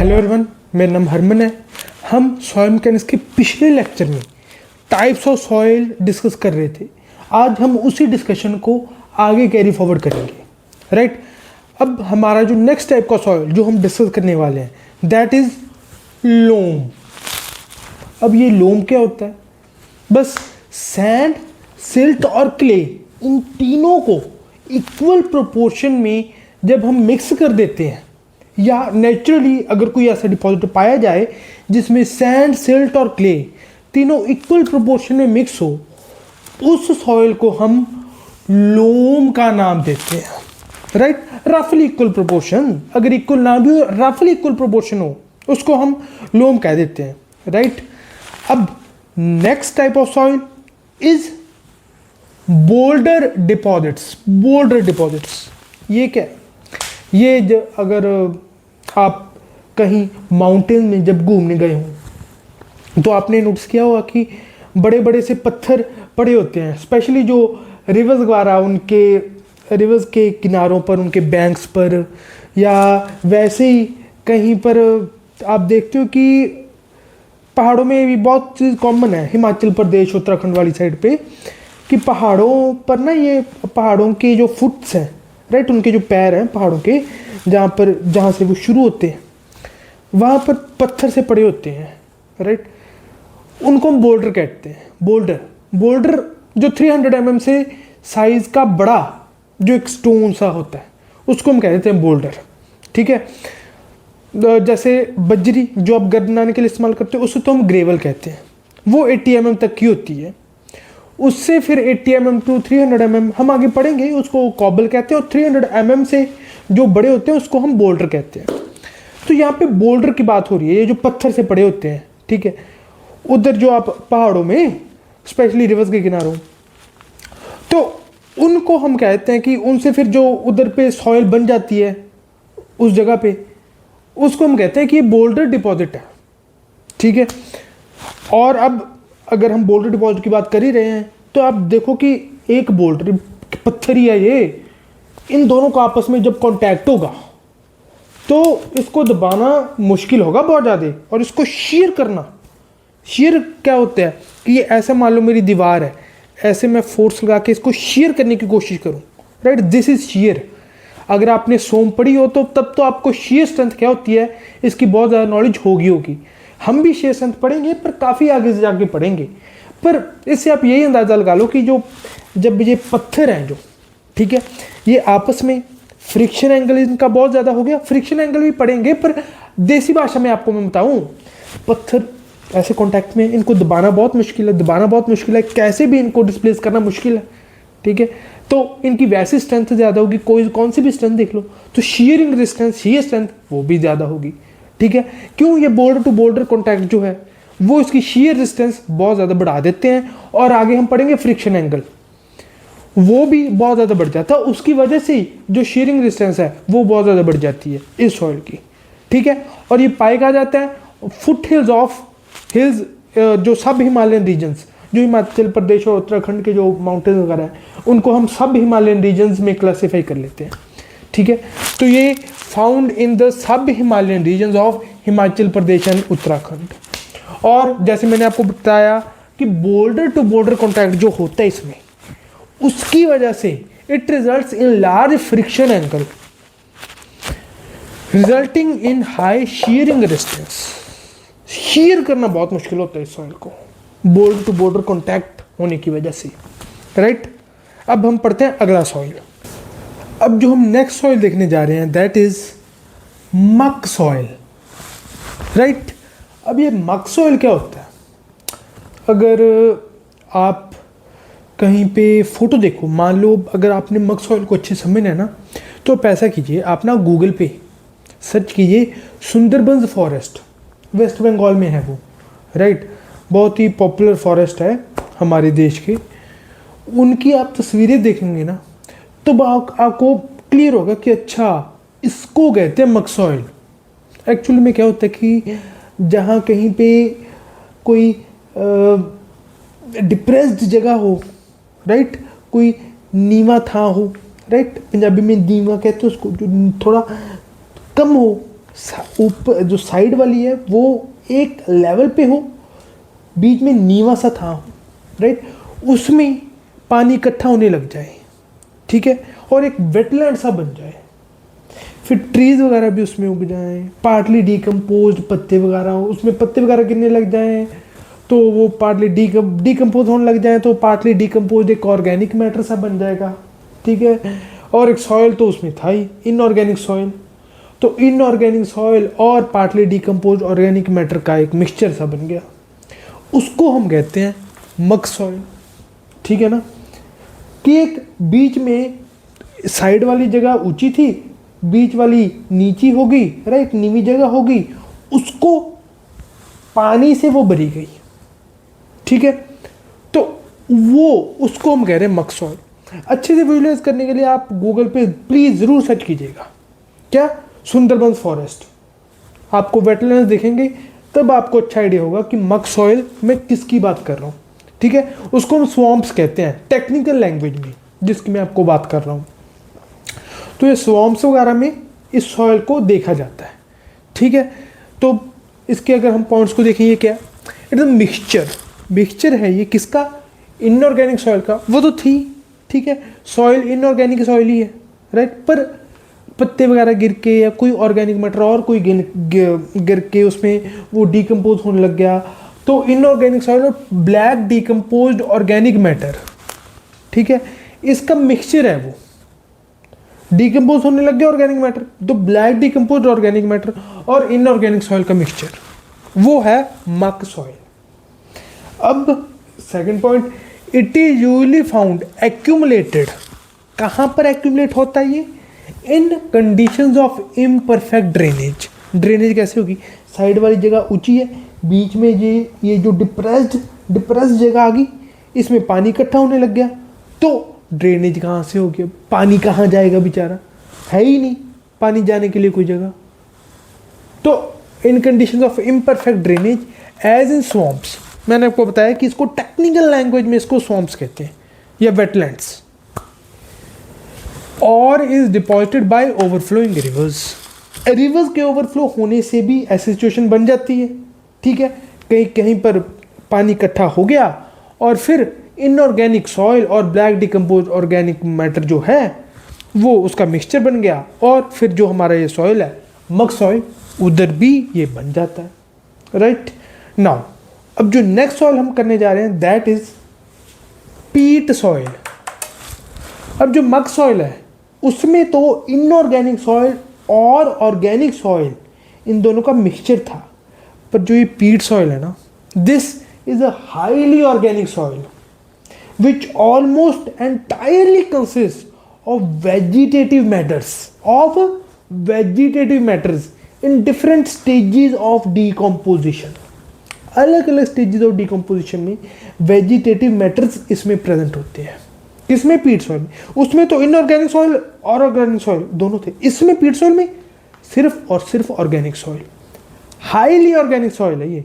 Hello everyone, मेरा नाम हरमन है। हम सॉइल मैकेनिक्स के पिछले लेक्चर में टाइप्स ऑफ सॉइल डिस्कस कर रहे थे। आज हम उसी डिस्कशन को आगे कैरी फॉरवर्ड करेंगे, राइट। अब हमारा जो नेक्स्ट टाइप का सॉइल जो हम डिस्कस करने वाले हैं दैट इज लोम। अब ये लोम क्या होता है? बस सैंड, सिल्ट और क्ले, इन तीनों को इक्वल प्रोपोर्शन में जब हम मिक्स कर देते हैं, या नेचुरली अगर कोई ऐसा डिपॉजिट पाया जाए जिसमें सैंड, सिल्ट और क्ले तीनों इक्वल प्रोपोर्शन में मिक्स हो, उस सॉइल को हम लोम का नाम देते हैं, राइट। रफली इक्वल प्रोपोर्शन, अगर इक्वल ना भी हो, रफली इक्वल प्रोपोर्शन हो, उसको हम लोम कह देते हैं, राइट। अब next type of soil is boulder deposits. Boulder deposits ये क्या है? ये अगर आप कहीं माउंटेन में जब घूमने गए हों तो आपने नोटिस किया होगा कि बड़े बड़े से पत्थर पड़े होते हैं, स्पेशली जो रिवर्स वगैरह, उनके रिवर्स के किनारों पर, उनके बैंक्स पर, या वैसे ही कहीं पर आप देखते हो कि पहाड़ों में भी बहुत चीज़ कॉमन है, हिमाचल प्रदेश, उत्तराखंड वाली साइड पे, कि पहाड़ों पर ना, ये पहाड़ों के जो फुट्स हैं, राइट, उनके जो पैर हैं पहाड़ों के, जहाँ से वो शुरू होते हैं, वहाँ पर पत्थर से पड़े होते हैं, राइट। उनको हम बोल्डर कहते हैं। बोल्डर जो 300 mm से साइज का बड़ा जो एक स्टोन सा होता है, उसको हम कह देते हैं बोल्डर, ठीक है। जैसे बजरी जो आप घर बनाने के लिए इस्तेमाल करते हो, उससे तो हम ग्रेवल कहते हैं। वो 80 mm तक की होती है। उससे फिर 80 mm टू 300 mm हम आगे पढ़ेंगे, उसको कॉबल कहते हैं। और 300 mm से जो बड़े होते हैं उसको हम बोल्डर कहते हैं। तो यहाँ पे बोल्डर की बात हो रही है, ये जो पत्थर से पड़े होते हैं, ठीक है। उधर जो आप पहाड़ों में, स्पेशली रिवर्स के किनारों, तो उनको हम कहते हैं कि उनसे फिर जो उधर पे सॉइल बन जाती है उस जगह पे, उसको हम कहते हैं कि ये बोल्डर डिपॉजिट है, ठीक है। और अब अगर हम बोल्डर डिपॉजिट की बात कर ही रहे हैं तो आप देखो कि एक बोल्डर पत्थर ही है ये, इन दोनों का आपस में जब कांटेक्ट होगा तो इसको दबाना मुश्किल होगा बहुत ज़्यादा, और इसको शीयर करना। शीयर क्या होता है कि ये ऐसा, मान लो मेरी दीवार है, ऐसे मैं फोर्स लगा के इसको शीयर करने की कोशिश करूं, राइट, दिस इज शीयर। अगर आपने सोम पढ़ी हो तो तब तो आपको शीयर स्ट्रेंथ क्या होती है इसकी बहुत ज़्यादा नॉलेज होगी। हम भी शीयर स्ट्रेंथ पढ़ेंगे, पर काफ़ी आगे से जाके पढ़ेंगे। पर इससे आप यही अंदाज़ा लगा लो कि जब ये पत्थर हैं जो, ठीक है, ये आपस में फ्रिक्शन एंगल इनका बहुत ज़्यादा हो गया। फ्रिक्शन एंगल भी पढ़ेंगे, पर देसी भाषा में आपको मैं बताऊं, पत्थर ऐसे कांटेक्ट में, इनको दबाना बहुत मुश्किल है, कैसे भी इनको डिस्प्लेस करना मुश्किल है, ठीक है। तो इनकी वैसी स्ट्रेंथ ज़्यादा होगी, कौन सी भी स्ट्रेंथ देख लो, तो शीयरिंग रेजिस्टेंस, शीयर स्ट्रेंथ वो भी ज़्यादा होगी, ठीक है। क्यों? ये बोल्डर टू बोल्डर कॉन्टैक्ट जो है वो इसकी शीयर रेजिस्टेंस बहुत ज़्यादा बढ़ा देते हैं। और आगे हम पढ़ेंगे फ्रिक्शन एंगल, वो भी बहुत ज़्यादा बढ़ जाता है। उसकी वजह से जो शीयरिंग रेजिस्टेंस है वो बहुत ज़्यादा बढ़ जाती है इस सॉइल की, ठीक है। और ये पाया कहा जाता है फुट हिल्स ऑफ हिल्स, जो सब हिमालयन रीजन्स, जो हिमाचल प्रदेश और उत्तराखंड के जो माउंटेन्स वगैरह हैं, उनको हम सब हिमालयन रीजन्स में क्लासीफाई कर लेते हैं, ठीक है। तो ये found in the sub Himalayan regions of Himachal Pradesh and Uttarakhand. और जैसे मैंने आपको बताया कि बोल्डर टू बोल्डर कॉन्टैक्ट जो होता है इसमें, उसकी वजह से it results in large friction angle resulting in high shearing resistance. Shear करना बहुत मुश्किल होता है इस सॉइल को, बोल्डर टू बोल्डर कॉन्टैक्ट होने की वजह से, राइट। अब हम पढ़ते हैं अगला सॉइल। अब जो हम नेक्स्ट सॉइल देखने जा रहे हैं दैट इज मक सॉइल, राइट। अब ये मक सॉइल क्या होता है? अगर आप कहीं पे फोटो देखो, मान लो अगर आपने मक सॉइल को अच्छे समझना है ना, तो आप ऐसा कीजिए, आप ना गूगल पे सर्च कीजिए सुंदरबंस फॉरेस्ट, वेस्ट बंगाल में है वो, राइट। बहुत ही पॉपुलर फॉरेस्ट है हमारे देश के। उनकी आप तस्वीरें देखेंगे ना तो आपको क्लियर होगा कि अच्छा, इसको कहते हैं मक सॉइल। एक्चुअली में क्या होता है कि जहाँ कहीं पे कोई डिप्रेस्ड जगह हो, राइट, कोई नीवा था हो, राइट, पंजाबी में नीवा कहते हैं उसको, जो थोड़ा कम हो, ऊपर जो साइड वाली है वो एक लेवल पे हो, बीच में नीवा सा था हो, राइट, उसमें पानी इकट्ठा होने लग जाए, ठीक है, और एक वेटलैंड सा बन जाए, फिर ट्रीज वगैरह भी उसमें उग जाएं, पार्टली डिकम्पोज पत्ते वगैरह, उसमें पत्ते वगैरह गिरने लग जाएं तो वो पार्टली डिकम्पोज होने लग जाए, तो पार्टली डिकम्पोज एक ऑर्गेनिक मैटर सा बन जाएगा, ठीक है, और एक सॉइल तो उसमें था ही इनऑर्गेनिक सॉइल, तो इनऑर्गेनिक सॉइल और पार्टली डिकम्पोज ऑर्गेनिक मैटर का एक मिक्सचर सा बन गया, उसको हम कहते हैं मग सॉइल, ठीक है ना, कि एक बीच में साइड वाली जगह ऊंची थी, बीच वाली नीची होगी, राइट, नीवी जगह होगी, उसको पानी से वो भरी गई, ठीक है, तो वो उसको हम कह रहे हैं मग सॉइल। अच्छे से विजुअलाइज करने के लिए आप गूगल पे प्लीज जरूर सर्च कीजिएगा, क्या, सुंदरबंस फॉरेस्ट, आपको वेटलैंड्स दिखेंगे, तब आपको अच्छा आइडिया होगा कि मग सॉइल में किसकी बात कर रहा हूँ, ठीक है, उसको हम स्वॉम्प्स कहते हैं टेक्निकल लैंग्वेज में, जिसकी मैं आपको बात कर रहा हूँ। तो ये स्वॉम्प्स वगैरह में इस सॉइल को देखा जाता है, ठीक है, तो इसके अगर हम पॉइंट्स को देखें, ये क्या, इट्स मिक्सचर है, ये किसका, इनऑर्गेनिक सॉइल का, वो तो थी, ठीक है, सॉइल इनऑर्गेनिक सॉइल ही है, राइट, पर पत्ते वगैरह गिर के या कोई ऑर्गेनिक मैटर और कोई गिर के उसमें वो डिकम्पोज होने लग गया, तो इनऑर्गेनिक सॉइल और ब्लैक डिकम्पोज्ड ऑर्गेनिक मैटर, ठीक है, इसका मिक्सचर है, वो डिकम्पोज होने लग गया ऑर्गेनिक मैटर, तो ब्लैक डिकम्पोज्ड ऑर्गेनिक मैटर और इनऑर्गेनिक सॉइल का मिक्सचर, वो है मग सॉइल। अब second point, it is usually found accumulated, कहाँ पर एक्यूमुलेट होता है ये, in conditions of imperfect drainage. Drainage कैसे होगी, साइड वाली जगह ऊंची है, बीच में ये जो डिप्रेस्ड जगह आ गई, इसमें पानी इकट्ठा होने लग गया, तो ड्रेनेज कहाँ से हो गया, पानी कहाँ जाएगा, बेचारा है ही नहीं पानी जाने के लिए कोई जगह, तो in conditions of imperfect drainage as in swamps, मैंने आपको बताया कि इसको टेक्निकल लैंग्वेज में इसको स्वॉम्प्स कहते हैं या वेटलैंड्स, और is deposited bye overflowing reverse. Reverse के ओवरफ्लो होने से भी ऐसी सिचुएशन बन जाती है, ठीक है, कहीं कहीं पर पानी इकट्ठा हो गया और फिर इनऑर्गेनिक सॉइल और ब्लैक डिकम्पोज ऑर्गेनिक मैटर जो है वो उसका मिक्सचर बन गया, और फिर जो हमारा ये सॉइल है मग सॉइल, उधर भी ये बन जाता है, राइट। नाउ अब जो नेक्स्ट सॉइल हम करने जा रहे हैं दैट इज पीट सॉइल। अब जो मग सॉइल है उसमें तो इनऑर्गेनिक सॉइल और ऑर्गेनिक सॉइल इन दोनों का मिक्सचर था, पर जो ये पीट सॉइल है ना, this is a highly organic soil which almost entirely consists of vegetative matters in different stages of decomposition। अलग अलग स्टेजेस ऑफ डिकम्पोजिशन में वेजिटेटिव मैटर्स इसमें प्रेजेंट होते हैं, किसमें, पीट सॉइल में। उसमें तो इनऑर्गेनिक सॉइल और ऑर्गेनिक सॉइल दोनों थे, इसमें पीट सॉइल में सिर्फ और सिर्फ organic soil, highly organic soil है ये,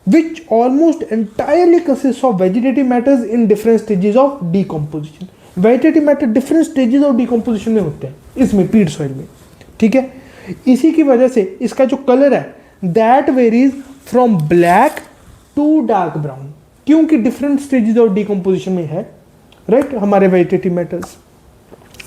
which almost entirely consists of vegetative matters in different stages of decomposition। vegetative matter different stages of decomposition में होते हैं इसमें पीट सॉइल में, ठीक है। इसी की वजह से इसका जो कलर है that varies from black to dark brown, क्योंकि different stages of decomposition में है, राइट, हमारे वेजिटेटिव मैटर्स।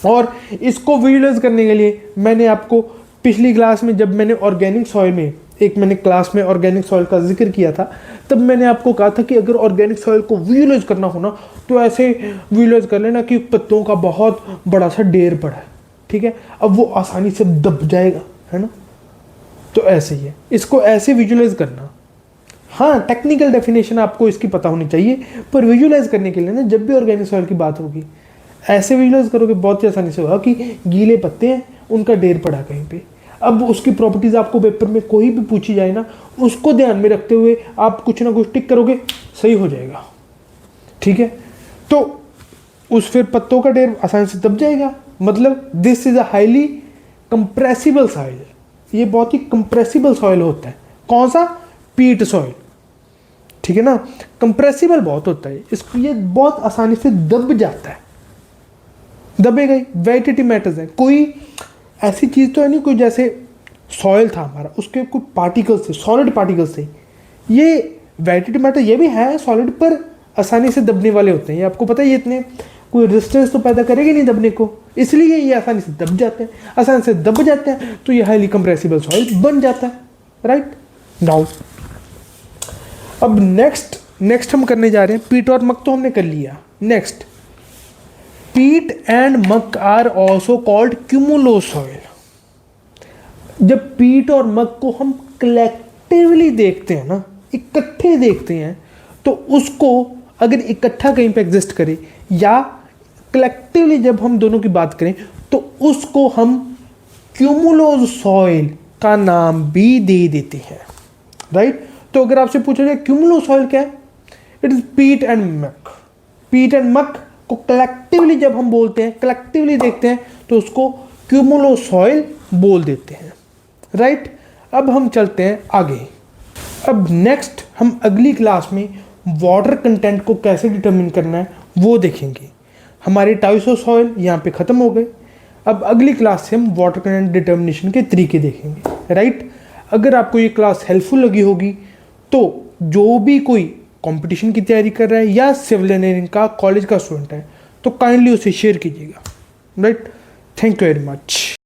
और इसको विजुअलाइज करने के लिए मैंने आपको पिछली क्लास में, जब मैंने ऑर्गेनिक सॉइल में मैंने क्लास में ऑर्गेनिक सॉइल का जिक्र किया था, तब मैंने आपको कहा था कि अगर ऑर्गेनिक सॉइल को विजुअलाइज करना हो ना तो ऐसे विजुअलाइज कर लेना कि पत्तों का बहुत बड़ा सा ढेर पड़ा है, ठीक है, अब वो आसानी से दब जाएगा, है ना, तो ऐसे ही है, इसको ऐसे विजुअलाइज करना। हाँ, टेक्निकल डेफिनेशन आपको इसकी पता होनी चाहिए, पर विजुअलाइज करने के लिए ना जब भी ऑर्गेनिक सॉइल की बात होगी ऐसे विजुअलाइज करोगे बहुत ही आसानी से होगा कि गीले पत्ते हैं, उनका ढेर पड़ा कहीं पे। अब उसकी प्रॉपर्टीज आपको पेपर में कोई भी पूछी जाए ना, उसको ध्यान में रखते हुए आप कुछ ना कुछ टिक करोगे, सही हो जाएगा, ठीक है। तो उस फिर पत्तों का ढेर आसानी से दब जाएगा, मतलब this is a highly compressible soil, ये बहुत ही कंप्रेसिबल सॉइल होता है। कौन सा, पीट सॉइल, ठीक है ना, कंप्रेसिबल बहुत होता है, इसको ये बहुत आसानी से दब जाता है, दबेगा ही। वेजिटेटिव मैटर्स है, कोई ऐसी चीज़ तो है नहीं कोई जैसे सॉइल था हमारा, उसके कुछ पार्टिकल्स थे, सॉलिड पार्टिकल्स थे। ये वेटिड मैटर ये भी है सॉलिड, पर आसानी से दबने वाले होते हैं। ये आपको पता है, ये इतने कोई रेजिस्टेंस तो पैदा करेगी नहीं दबने को, इसलिए ये आसानी से दब जाते हैं। आसानी से दब जाते हैं तो ये हाईली कंप्रेसिबल सॉइल बन जाता है, राइट। नाउ अब नेक्स्ट हम करने जा रहे हैं, पीट और मक तो हमने कर लिया। Next, peat and muck are also called cumulo soil. जब पीट और मक को हम कलेक्टिवली देखते हैं ना, इकट्ठे देखते हैं, तो उसको अगर इकट्ठा कहीं पे एग्जिस्ट करे या कलेक्टिवली जब हम दोनों की बात करें, तो उसको हम क्यूमुलोज सॉइल का नाम भी दे देते हैं, राइट। तो अगर आपसे पूछा जाए क्यूमुलो सॉइल क्या है, इट इज पीट एंड मक। पीट एंड मक को कलेक्टिवली जब हम बोलते हैं, कलेक्टिवली देखते हैं, तो उसको क्यूमुलो सॉइल बोल देते हैं, राइट। अब हम चलते हैं आगे। अब नेक्स्ट हम अगली क्लास में वाटर कंटेंट को कैसे डिटरमिन करना है वो देखेंगे। हमारे टाइप्स ऑफ सॉइल यहाँ पे ख़त्म हो गए। अब अगली क्लास से हम वाटर कंटेंट डिटर्मिनेशन के तरीके देखेंगे, राइट। अगर आपको ये क्लास हेल्पफुल लगी होगी तो जो भी कोई कंपटीशन की तैयारी कर रहा है या सिविल इंजीनियरिंग का कॉलेज का स्टूडेंट है, तो काइंडली उसे शेयर कीजिएगा, right. Thank you very much.